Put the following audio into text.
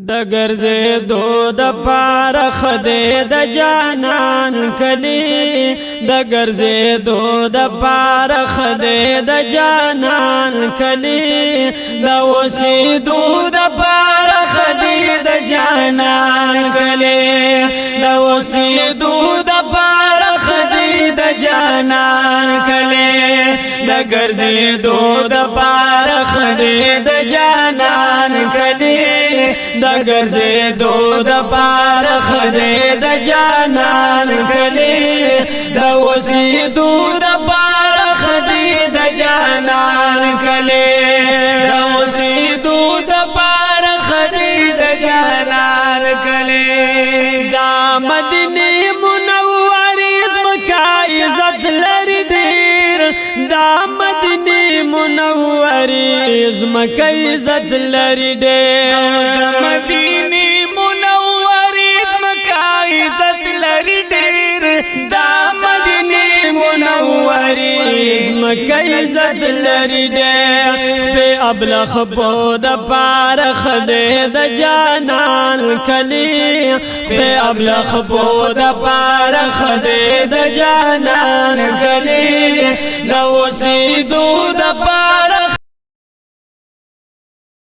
د ګرځېدو د پاره خدای د جانان کلی د ګرځېدو د پاره خدای د جانان کلی د اوسېدو د پاره خدای د جانان کلی د اوسېدو د پاره خدای د جانان کلی د ګرځېدو د پاره خدای د جانان کلی د ګرځېدو د پاره خدای د جانان کلی د اوسېدو د پاره خدای د جانان کلی د اوسېدو د پاره خدای د جانان کلی دا مدینه منورې زمکه عزت لري ډېر دا مدینه منورې زمکه عزت لري ډېر مدینه منورې زمکه عزت لري ډېر دا مدینه منورې زمکه عزت لري ډېر په ابلخ په د پاره خدای د جانان کلی په ابلخ په د پاره خدای د جانان کلی د اوسېدو